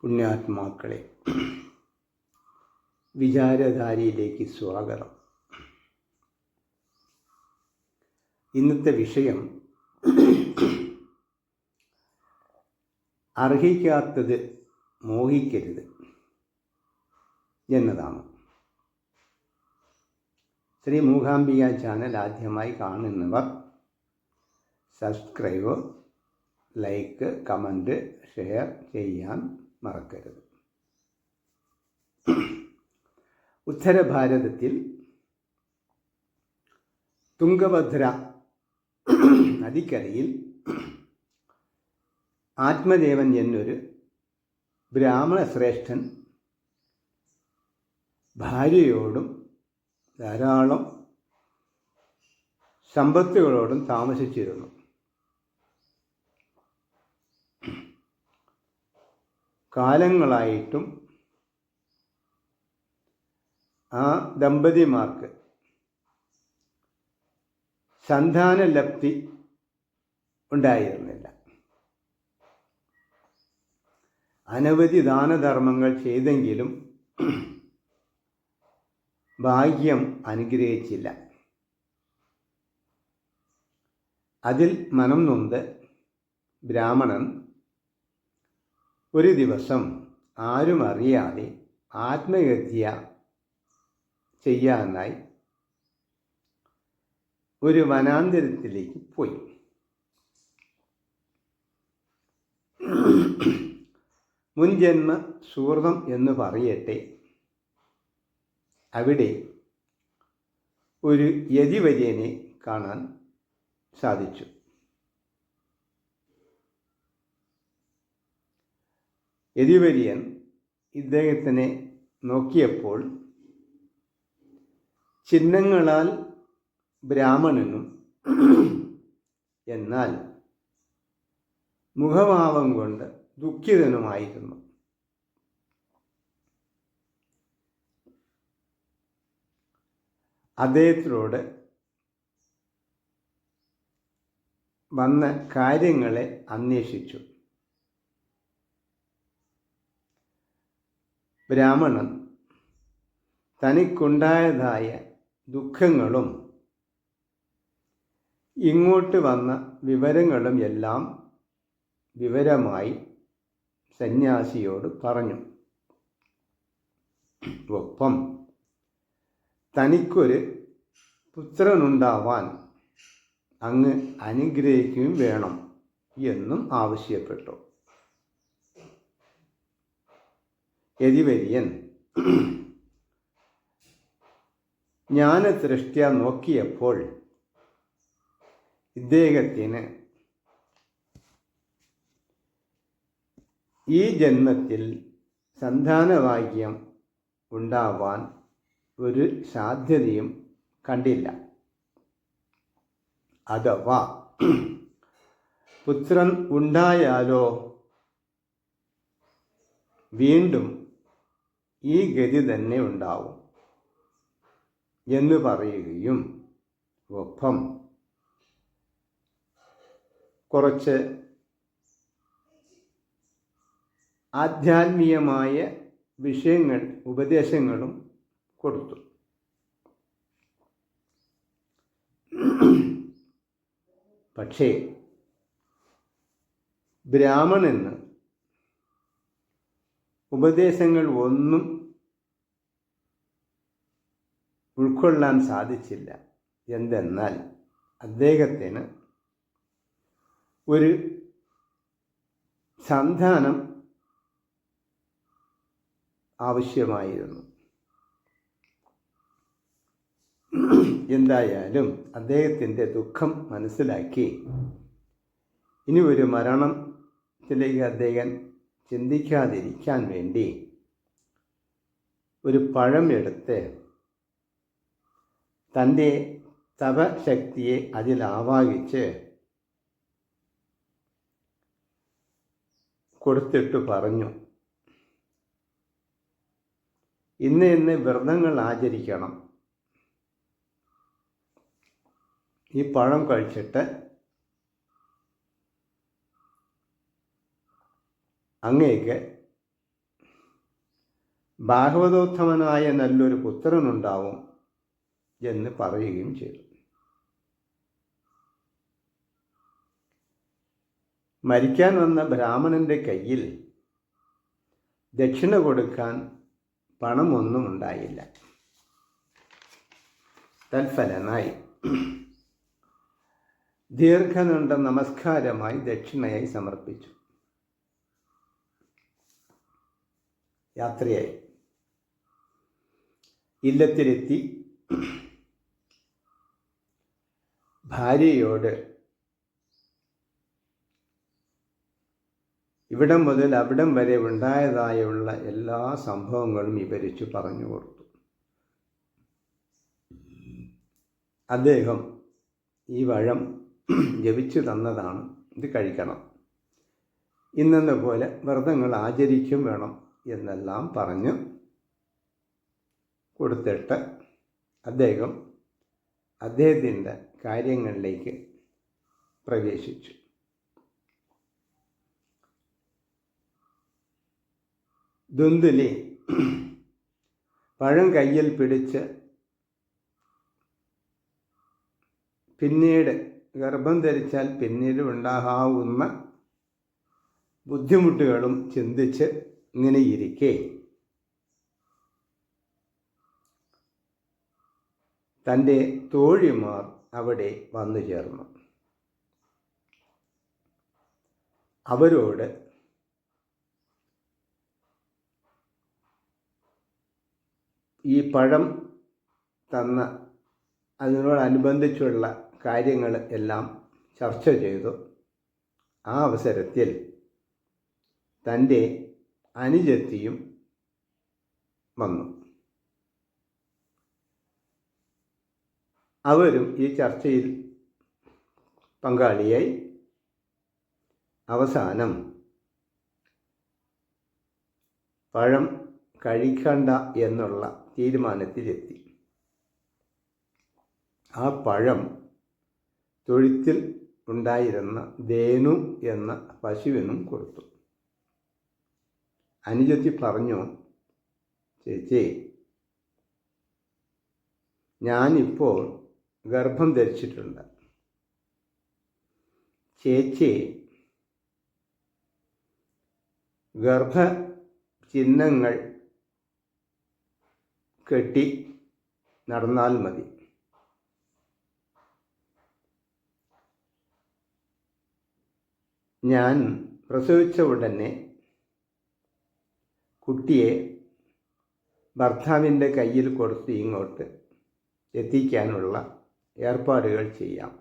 പുണ്യാത്മാക്കളെ, വിചാരധാരയിലേക്ക് സ്വാഗതം. ഇന്നത്തെ വിഷയം അർഹിക്കാത്തത് മോഹിക്കരുത് എന്നതാണ്. ശ്രീ മൂകാംബിക ചാനൽ ആദ്യമായി കാണുന്നവർ സബ്സ്ക്രൈബ്, ലൈക്ക്, കമൻറ്റ്, ഷെയർ ചെയ്യാൻ മറക്കരുത്. ഉത്തരഭാരതത്തിൽ തുംഗഭദ്ര നദിക്കരയിൽ ആത്മദേവൻ എന്നൊരു ബ്രാഹ്മണ ശ്രേഷ്ഠൻ ഭാര്യയോടും ധാരാളം സമ്പത്തുകളോടും താമസിച്ചിരുന്നു. കാലങ്ങളായിട്ടും ആ ദമ്പതിമാർക്ക് സന്താനലബ്ധി ഉണ്ടായിരുന്നില്ല. അനവധി ദാനധർമ്മങ്ങൾ ചെയ്തെങ്കിലും ഭാഗ്യം അനുഗ്രഹിച്ചില്ല. അതിൽ മനം നൊന്ത് ബ്രാഹ്മണൻ ഒരു ദിവസം ആരും അറിയാതെ ആത്മഹത്യ ചെയ്യാനായി ഒരു വനാന്തരത്തിലേക്ക് പോയി. മുൻജന്മ സുഹൃതം എന്ന് പറയട്ടെ, അവിടെ ഒരു യതിവര്യനെ കാണാൻ സാധിച്ചു. യതിവര്യൻ ഇദ്ദേഹത്തിനെ നോക്കിയപ്പോൾ ചിഹ്നങ്ങളാൽ ബ്രാഹ്മണനും എന്നാൽ മുഖഭാവം കൊണ്ട് ദുഃഖിതനുമായിരുന്നു. അദ്ദേഹത്തിനോട് വന്ന കാര്യങ്ങളെ അന്വേഷിച്ചു. ബ്രാഹ്മണൻ തനിക്കുണ്ടായതായ ദുഃഖങ്ങളും ഇങ്ങോട്ട് വന്ന വിവരങ്ങളും എല്ലാം വിവരമായി സന്യാസിയോട് പറഞ്ഞു. ഒപ്പം തനിക്കൊരു പുത്രനുണ്ടാവാൻ അങ്ങ് അനുഗ്രഹിക്കുകയും വേണം എന്നും ആവശ്യപ്പെട്ടു. യതിവര്യൻ ജ്ഞാനദൃഷ്ട്യ നോക്കിയപ്പോൾ ഇദ്ദേഹത്തിന് ഈ ജന്മത്തിൽ സന്താനഭാഗ്യം ഉണ്ടാവാൻ ഒരു സാധ്യതയും കണ്ടില്ല. അഥവാ പുത്രൻ ഉണ്ടായാലോ വീണ്ടും ഈ ഗതി തന്നെ ഉണ്ടാവും എന്ന് പറയുകയും ഒപ്പം കുറച്ച് ആധ്യാത്മികമായ വിഷയങ്ങൾ, ഉപദേശങ്ങളും കൊടുത്തു. പക്ഷേ ബ്രാഹ്മണന് ഉപദേശങ്ങൾ ഒന്നും ഉൾക്കൊള്ളാൻ സാധിച്ചില്ല. എന്തെന്നാൽ അദ്ദേഹത്തിന് ഒരു സന്താനം ആവശ്യമായിരുന്നു. എന്തായാലും അദ്ദേഹത്തിൻ്റെ ദുഃഖം മനസ്സിലാക്കി ഇനി ഒരു മരണത്തിലേക്ക് അദ്ദേഹം ചിന്തിക്കാതിരിക്കാൻ വേണ്ടി ഒരു പഴം എടുത്ത് തൻ്റെ തപശക്തിയെ അതിൽ ആവാഹിച്ച് കൊടുത്തിട്ട് പറഞ്ഞു, ഇന്ന് വ്രതങ്ങൾ ആചരിക്കണം. ഈ പഴം കഴിച്ചിട്ട് അങ്ങേക്ക് ഭാഗവതോത്തമനായ നല്ലൊരു പുത്രനുണ്ടാവും എന്ന് പറയുകയും ചെയ്തു. മരിക്കാൻ വന്ന ബ്രാഹ്മണൻ്റെ കയ്യിൽ ദക്ഷിണ കൊടുക്കാൻ പണമൊന്നും ഉണ്ടായില്ല. തൽഫലനായി ദീർഘനീണ്ട നമസ്കാരമായി ദക്ഷിണയായി സമർപ്പിച്ചു. യാത്രയായി ഇല്ലത്തിലെത്തി ഭാര്യയോട് ഇവിടം മുതൽ അവിടം വരെ ഉണ്ടായതായുള്ള എല്ലാ സംഭവങ്ങളും വിവരിച്ചു പറഞ്ഞു കൊടുത്തു. അദ്ദേഹം ഈ പഴം ജപിച്ചു തന്നതാണ്, ഇത് കഴിക്കണം, ഇന്നെന്ന പോലെ വ്രതങ്ങൾ ആചരിക്കും വേണം എന്നെല്ലാം പറഞ്ഞ് കൊടുത്തിട്ട് അദ്ദേഹത്തിൻ്റെ കാര്യങ്ങളിലേക്ക് പ്രവേശിച്ചു. ധുന്ദുലി പഴം കയ്യിൽ പിടിച്ച് പിന്നീട് ഗർഭം ധരിച്ചാൽ പിന്നീട് ഉണ്ടാകാവുന്ന ബുദ്ധിമുട്ടുകളും ചിന്തിച്ച് ഇങ്ങനെ ഇരിക്കെ തൻ്റെ തോഴിമാർ അവിടെ വന്നു ചേർന്നു. അവരോട് ഈ പഴം തന്ന അതിനോടനുബന്ധിച്ചുള്ള കാര്യങ്ങൾ എല്ലാം ചർച്ച ചെയ്തു. ആ അവസരത്തിൽ തൻ്റെ അനുജത്തിയും വന്നു. അവരും ഈ ചർച്ചയിൽ പങ്കാളിയായി. അവസാനം പഴം കഴിക്കണ്ട എന്നുള്ള തീരുമാനത്തിലെത്തി. ആ പഴം തൊഴുത്തിൽ ഉണ്ടായിരുന്ന ധേനു എന്ന പശുവിനും കൊടുത്തു. അനുജത്തി പറഞ്ഞു, ചേച്ചി, ഞാനിപ്പോൾ ഗർഭം ധരിച്ചിട്ടുണ്ട്. ചേച്ചി ഗർഭചിഹ്നങ്ങൾ കെട്ടി നടന്നാൽ മതി. ഞാൻ പ്രസവിച്ച ഉടനെ കുട്ടിയെ ഭർത്താവിൻ്റെ കയ്യിൽ കൊടുത്ത് ഇങ്ങോട്ട് എത്തിക്കാനുള്ള ഏർപ്പാടുകൾ ചെയ്യാം.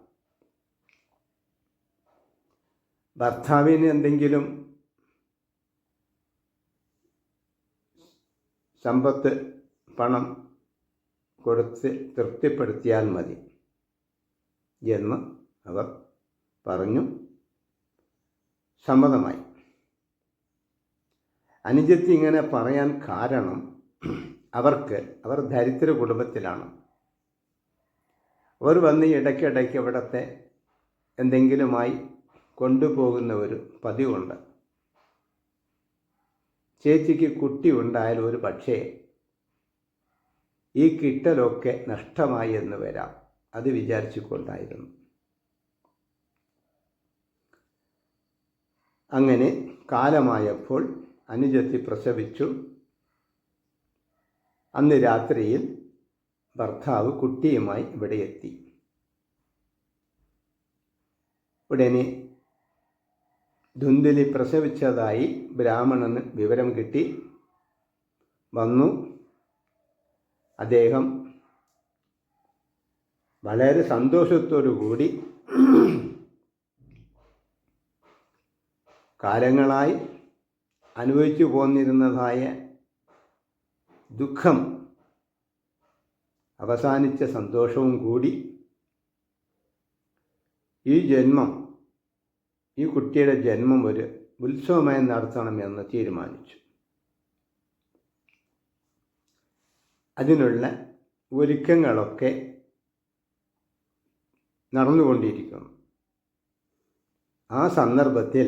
ഭർത്താവിന് എന്തെങ്കിലും സമ്പത്ത് പണം കൊടുത്ത് തൃപ്തിപ്പെടുത്തിയാൽ മതി എന്ന് അവർ പറഞ്ഞു. സമ്മതമായി. അനുജത്തി ഇങ്ങനെ പറയാൻ കാരണം അവർ ദരിദ്ര കുടുംബത്തിലാണ്. അവർ വന്ന് ഇടയ്ക്കിടയ്ക്ക് ഇവിടത്തെ എന്തെങ്കിലുമായി കൊണ്ടുപോകുന്ന ഒരു പതിവുണ്ട്. ചേച്ചിക്ക് കുട്ടി ഉണ്ടായാൽ ഒരു പക്ഷേ ഈ കിട്ടലൊക്കെ നഷ്ടമായി എന്ന് വരാം. അത് വിചാരിച്ചു കൊണ്ടായിരുന്നു. അങ്ങനെ കാലമായപ്പോൾ അനുജത്തി പ്രസവിച്ചു. അന്ന് രാത്രിയിൽ ഭർത്താവ് കുട്ടിയുമായി ഇവിടെ എത്തി. ഉടനെ ധുന്ദുലി പ്രസവിച്ചതായി ബ്രാഹ്മണന് വിവരം കിട്ടി. വന്നു. അദ്ദേഹം വളരെ സന്തോഷത്തോടു കൂടി കാലങ്ങളായി അനുഭവിച്ചു പോന്നിരുന്നതായ ദുഃഖം അവസാനിച്ച സന്തോഷവും കൂടി ഈ കുട്ടിയുടെ ജന്മം ഒരു ഉത്സവമായി നടത്തണമെന്ന് തീരുമാനിച്ചു. അതിനുള്ള ഒരുക്കങ്ങളൊക്കെ നടന്നുകൊണ്ടിരിക്കുന്നു. ആ സന്ദർഭത്തിൽ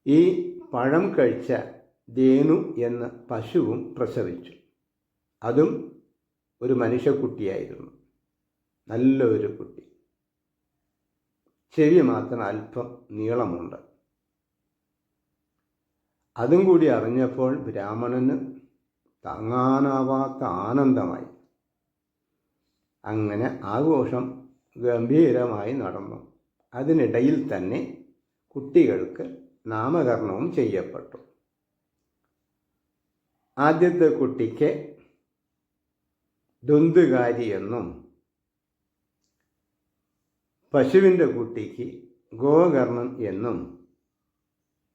ഈ പഴം കഴിച്ച ധേനു എന്ന പശുവും പ്രസവിച്ചു. അതും ഒരു മനുഷ്യക്കുട്ടിയായിരുന്നു. നല്ല ഒരു കുട്ടി. ചെവി മാത്രം അല്പം നീളമുണ്ട്. അതും കൂടി അറിഞ്ഞപ്പോൾ ബ്രാഹ്മണന് താങ്ങാനാവാത്ത ആനന്ദമായി. അങ്ങനെ ആഘോഷം ഗംഭീരമായി നടന്നു. അതിനിടയിൽ തന്നെ കുട്ടികൾക്ക് നാമകരണവും ചെയ്യപ്പെട്ടു. ആദ്യത്തെ കുട്ടിക്ക് ദുന്ദുകാരി എന്നും പശുവിൻ്റെ കുട്ടിക്ക് ഗോകർണൻ എന്നും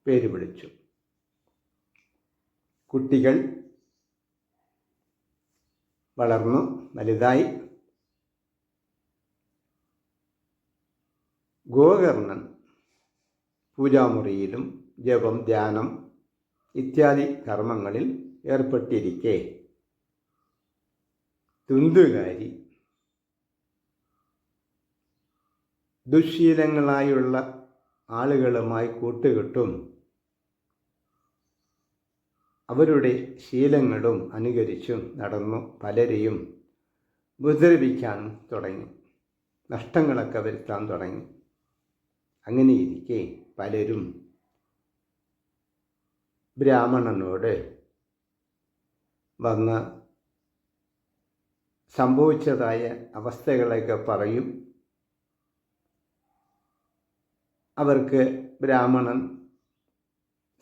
പേര് വിളിച്ചു. കുട്ടികൾ വളർന്നു വലുതായി. ഗോകർണൻ പൂജാമുറിയിലും ജപം, ധ്യാനം ഇത്യാദി കർമ്മങ്ങളിൽ ഏർപ്പെട്ടിരിക്കെ ദുന്ദുകാരി ദുശ്ശീലങ്ങളായുള്ള ആളുകളുമായി കൂട്ടുകെട്ടും അവരുടെ ശീലങ്ങളും അനുകരിച്ചും നടന്നു പലരെയും ഉപദ്രവിക്കാൻ തുടങ്ങി. നഷ്ടങ്ങളൊക്കെ വരുത്താൻ തുടങ്ങി. അങ്ങനെയിരിക്കെ പലരും ബ്രാഹ്മണനോട് വന്ന് സംഭവിച്ചതായ അവസ്ഥകളൊക്കെ പറയും. അവർക്ക് ബ്രാഹ്മണൻ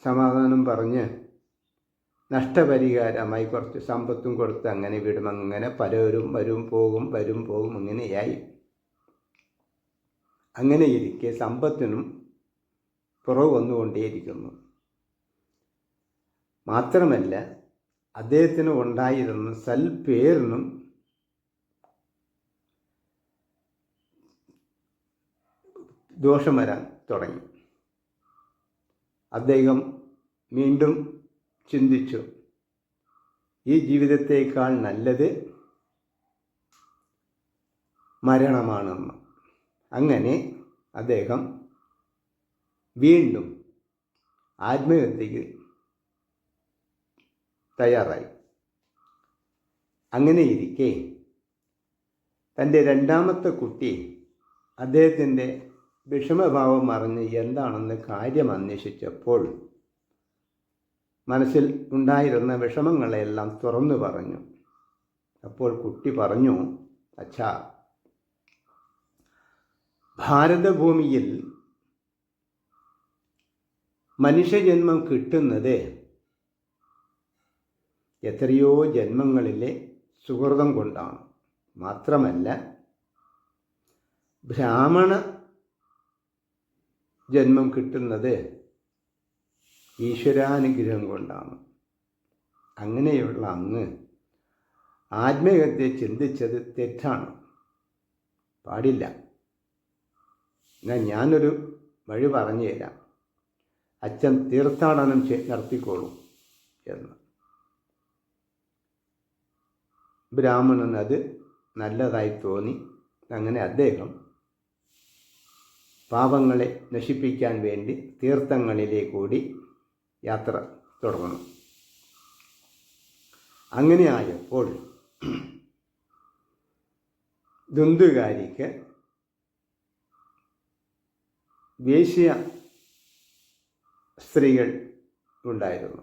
സമാധാനം പറഞ്ഞ് നഷ്ടപരിഹാരമായി കുറച്ച് സമ്പത്തും കൊടുത്ത് അങ്ങനെ വിടും. അങ്ങനെ പലരും വരും പോകും അങ്ങനെയായി. അങ്ങനെയിരിക്കെ സമ്പത്തിനും കുറവ് വന്നുകൊണ്ടേയിരിക്കുന്നു. മാത്രമല്ല അദ്ദേഹത്തിന് ഉണ്ടായിരുന്ന സൽപേരിനും ദോഷം വരാൻ തുടങ്ങി. അദ്ദേഹം വീണ്ടും ചിന്തിച്ചു, ഈ ജീവിതത്തേക്കാൾ നല്ലത് മരണമാണെന്ന്. അങ്ങനെ അദ്ദേഹം വീണ്ടും ആത്മഹത്യക്ക് തയ്യാറായി. അങ്ങനെയിരിക്കെ തൻ്റെ രണ്ടാമത്തെ കുട്ടി അദ്ദേഹത്തിൻ്റെ വിഷമഭാവം അറിഞ്ഞ് എന്താണെന്ന് കാര്യം അന്വേഷിച്ചപ്പോൾ മനസ്സിൽ ഉണ്ടായിരുന്ന വിഷമങ്ങളെല്ലാം തുറന്നു പറഞ്ഞു. അപ്പോൾ കുട്ടി പറഞ്ഞു, അച്ഛാ, ഭാരതഭൂമിയിൽ മനുഷ്യജന്മം കിട്ടുന്നത് എത്രയോ ജന്മങ്ങളിലെ സുഹൃതം കൊണ്ടാണ്. മാത്രമല്ല ബ്രാഹ്മണ ജന്മം കിട്ടുന്നത് ഈശ്വരാനുഗ്രഹം കൊണ്ടാണ്. അങ്ങനെയുള്ള അങ്ങ് ആത്മീയത്തെ ചിന്തിച്ചത് തെറ്റാണ്, പാടില്ല. എന്നാൽ ഞാനൊരു വഴി പറഞ്ഞു തരാം, അച്ഛൻ തീർത്ഥാടനം നടത്തിക്കോളും എന്ന്. ബ്രാഹ്മണൻ അത് നല്ലതായി തോന്നി. അങ്ങനെ അദ്ദേഹം പാപങ്ങളെ നശിപ്പിക്കാൻ വേണ്ടി തീർത്ഥങ്ങളിലേക്കൂടി യാത്ര തുടർന്നു. അങ്ങനെ ആയപ്പോൾ ദുന്ദുകാരിക്ക് വേശ്യ സ്ത്രീകൾ ഉണ്ടായിരുന്നു.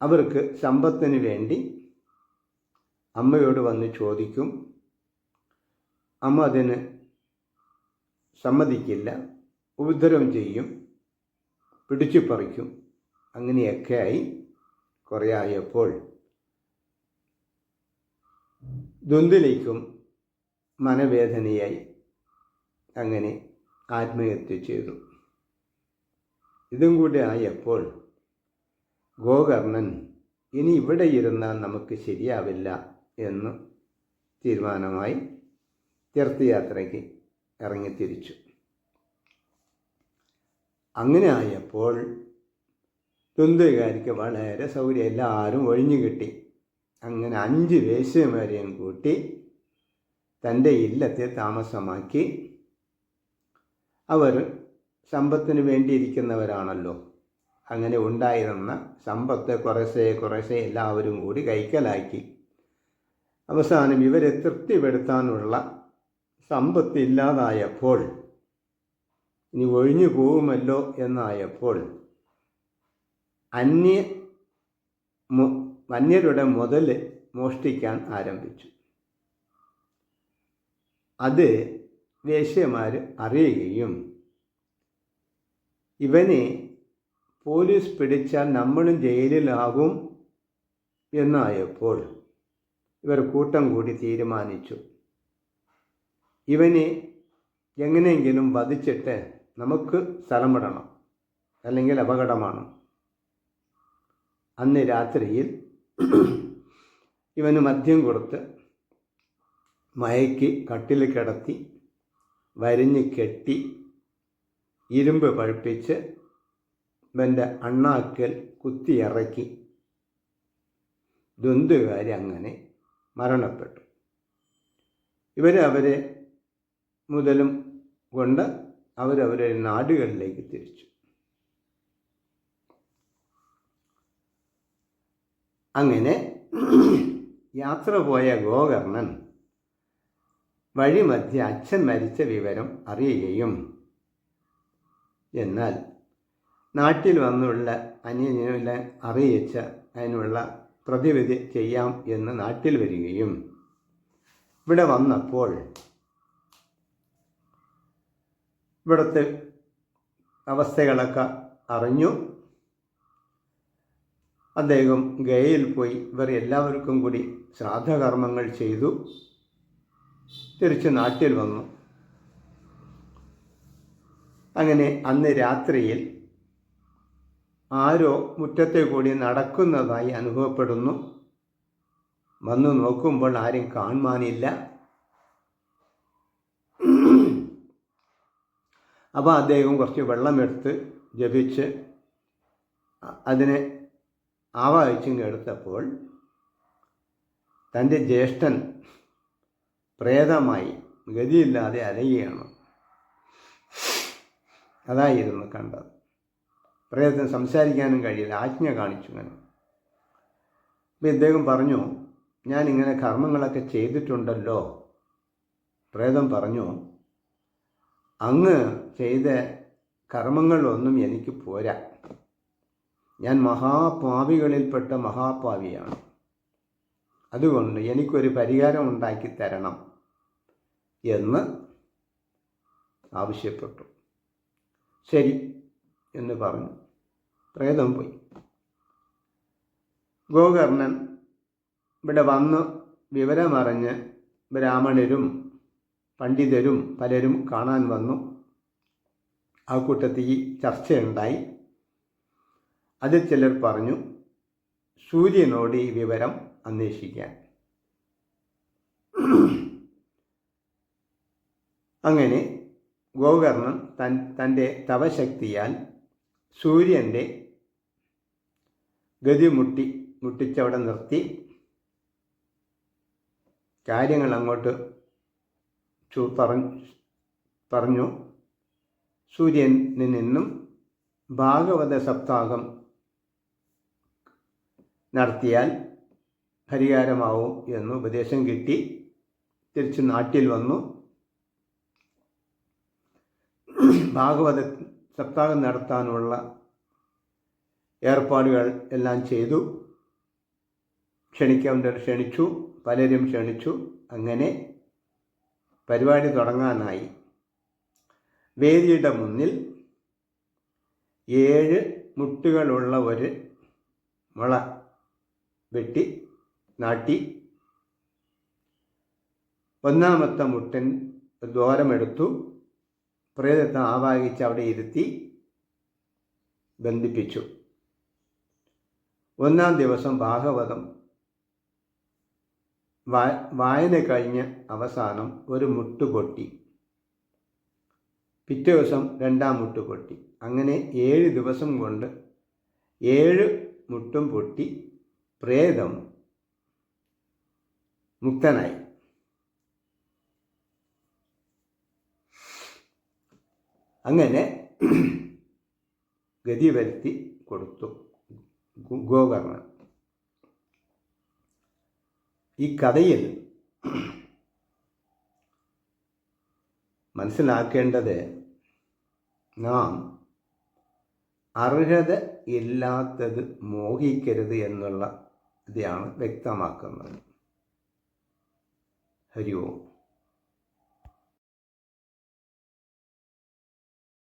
അവർക്ക് സമ്പത്തിന് വേണ്ടി അമ്മയോട് വന്ന് ചോദിക്കും. അമ്മ അതിന് സമ്മതിക്കില്ല, ഉപദ്രവം ചെയ്യും, പിടിച്ചു പറിക്കും. അങ്ങനെയൊക്കെയായി കുറേ ആയപ്പോൾ ദുന്ദുലിക്കും മനവേദനയായി. അങ്ങനെ ആത്മഹത്യ ചെയ്തു. ഇതും കൂടി ആയപ്പോൾ ഗോകർണൻ ഇനി ഇവിടെ ഇരുന്നാൽ നമുക്ക് ശരിയാവില്ല എന്ന് തീരുമാനമായി തീർത്ഥയാത്രയ്ക്ക് ഇറങ്ങിത്തിരിച്ചു. അങ്ങനെ ആയപ്പോൾ ദുന്ദുകാരിക്ക് വളരെ സൗകര്യം, എല്ലാവരും ഒഴിഞ്ഞു കിട്ടി. അങ്ങനെ 5 വേശ്യമാരെയും കൂട്ടി തൻ്റെ ഇല്ലത്തെ താമസമാക്കി. അവർ സമ്പത്തിന് വേണ്ടിയിരിക്കുന്നവരാണല്ലോ, അങ്ങനെ ഉണ്ടായിരുന്ന സമ്പത്ത് കുറേശ്ശെ എല്ലാവരും കൂടി കൈക്കലാക്കി. അവസാനം ഇവരെ തൃപ്തിപ്പെടുത്താനുള്ള സമ്പത്ത് ഇല്ലാതായപ്പോൾ, ഇനി ഒഴിഞ്ഞു പോകുമല്ലോ എന്നായപ്പോൾ അന്യരുടെ മുതൽ മോഷ്ടിക്കാൻ ആരംഭിച്ചു. അത് വേശ്യമാർ അറിയുകയും ഇവനെ പോലീസ് പിടിച്ചാൽ നമ്മളും ജയിലിലാകും എന്നായപ്പോൾ ഇവർ കൂട്ടം കൂടി തീരുമാനിച്ചു, ഇവനെ എങ്ങനെയെങ്കിലും വധിച്ചിട്ട് നമുക്ക് സ്ഥലം വിടണം, അല്ലെങ്കിൽ അപകടമാണ്. അന്ന് രാത്രിയിൽ ഇവന് മദ്യം കൊടുത്ത് മയക്കി കട്ടിൽ കിടത്തി വരിഞ്ഞ് കെട്ടി ഇരുമ്പ് പഴുപ്പിച്ച് ഇവൻ്റെ അണ്ണാക്കൽ കുത്തിയിറക്കി. ദുന്തുകാരി അങ്ങനെ മരണപ്പെട്ടു. അവരെ മുതലും കൊണ്ട് അവരവരുടെ നാടുകളിലേക്ക് തിരിച്ചു. അങ്ങനെ യാത്ര പോയ ഗോകർണൻ വഴിമധ്യേ അച്ഛൻ മരിച്ച വിവരം അറിയുകയും, എന്നാൽ നാട്ടിൽ വന്നുള്ള അന്യനെ അറിയിച്ച അതിനുള്ള പ്രതിവിധി ചെയ്യാം എന്ന് നാട്ടിൽ വരികയും, ഇവിടെ വന്നപ്പോൾ ഇവിടുത്തെ അവസ്ഥകളൊക്കെ അറിഞ്ഞു. അദ്ദേഹം ഗയയിൽ പോയി ഇവർ എല്ലാവർക്കും കൂടി ശ്രാദ്ധകർമ്മങ്ങൾ ചെയ്തു തിരിച്ച് നാട്ടിൽ വന്നു. അങ്ങനെ അന്ന് രാത്രിയിൽ ആരോ മുറ്റത്തെ കൂടി നടക്കുന്നതായി അനുഭവപ്പെടുന്നു. വന്നു നോക്കുമ്പോൾ ആരും കാണുവാനില്ല. അപ്പോൾ അദ്ദേഹം കുറച്ച് വെള്ളമെടുത്ത് ജപിച്ച് അതിനെ ആവാഹിച്ചും എടുത്തപ്പോൾ തൻ്റെ ജ്യേഷ്ഠൻ പ്രേതമായി ഗതിയില്ലാതെ അലയുകയാണ്. അതായിരുന്നു കണ്ടത്. പ്രേതത്തിന് സംസാരിക്കാനും കഴിയില്ല, ആജ്ഞ കാണിച്ചു. അങ്ങനെ അപ്പം ഇദ്ദേഹം പറഞ്ഞു, ഞാനിങ്ങനെ കർമ്മങ്ങളൊക്കെ ചെയ്തിട്ടുണ്ടല്ലോ. പ്രേതം പറഞ്ഞു, അങ്ങ് ചെയ്ത കർമ്മങ്ങളൊന്നും എനിക്ക് പോരാ, ഞാൻ മഹാപാപികളിൽപ്പെട്ട മഹാപാപിയാണ്. അതുകൊണ്ട് എനിക്കൊരു പരിഹാരം ഉണ്ടാക്കി തരണം എന്ന് ആവശ്യപ്പെട്ടു. ശരി എന്ന് പറഞ്ഞു പ്രേതം പോയി. ഗോകർണൻ ഇവിടെ വന്ന് വിവരമറിഞ്ഞ് ബ്രാഹ്മണരും പണ്ഡിതരും പലരും കാണാൻ വന്നു. ആ കൂട്ടത്തിൽ ചർച്ചയുണ്ടായി. അതിൽ ചിലർ പറഞ്ഞു, സൂര്യനോട് ഈ വിവരം അന്വേഷിക്കാൻ. അങ്ങനെ ഗോകർണൻ തൻ്റെ തപശക്തിയാൽ സൂര്യൻ്റെ ഗതി മുട്ടിച്ചവിടെ നിർത്തി കാര്യങ്ങൾ അങ്ങോട്ട് പറഞ്ഞു. സൂര്യനിൽ നിന്നും ഭാഗവത സപ്താഹം നടത്തിയാൽ പരിഹാരമാവും എന്ന് ഉപദേശം കിട്ടി. തിരിച്ച് നാട്ടിൽ വന്നു. ഭാഗവത സപ്താഹം നടത്താനുള്ള ഏർപ്പാടുകൾ എല്ലാം ചെയ്തു. ക്ഷണിക്കേണ്ടവർ ക്ഷണിച്ചു, പലരും ക്ഷണിച്ചു. അങ്ങനെ പരിപാടി തുടങ്ങാനായി. വേദിയുടെ മുന്നിൽ 7 മുട്ടുകളുള്ള ഒരു മുള വെട്ടി നാട്ടി. ഒന്നാമത്തെ മുട്ടൻ ദ്വാരമെടുത്തു. പ്രേതത്തെ ആവാഹിച്ച് അവിടെ ഇരുത്തി ബന്ധിപ്പിച്ചു. 1-ാം ദിവസം ഭാഗവതം വായന കഴിഞ്ഞ് അവസാനം ഒരു മുട്ട് പൊട്ടി. പിറ്റേ ദിവസം 2-ാം മുട്ട് പൊട്ടി. അങ്ങനെ 7 ദിവസം കൊണ്ട് 7 മുട്ടും പൊട്ടി പ്രേതം മുക്തനായി. അങ്ങനെ ഗതി വരുത്തി കൊടുത്തു ഗോകർണൻ. ഈ കഥയിൽ മനസ്സിലാക്കേണ്ടത് നാം അർഹത ഇല്ലാത്തത് മോഹിക്കരുത് എന്നുള്ള ഇതാണ് വ്യക്തമാക്കുന്നത്. ഹരി ഓം.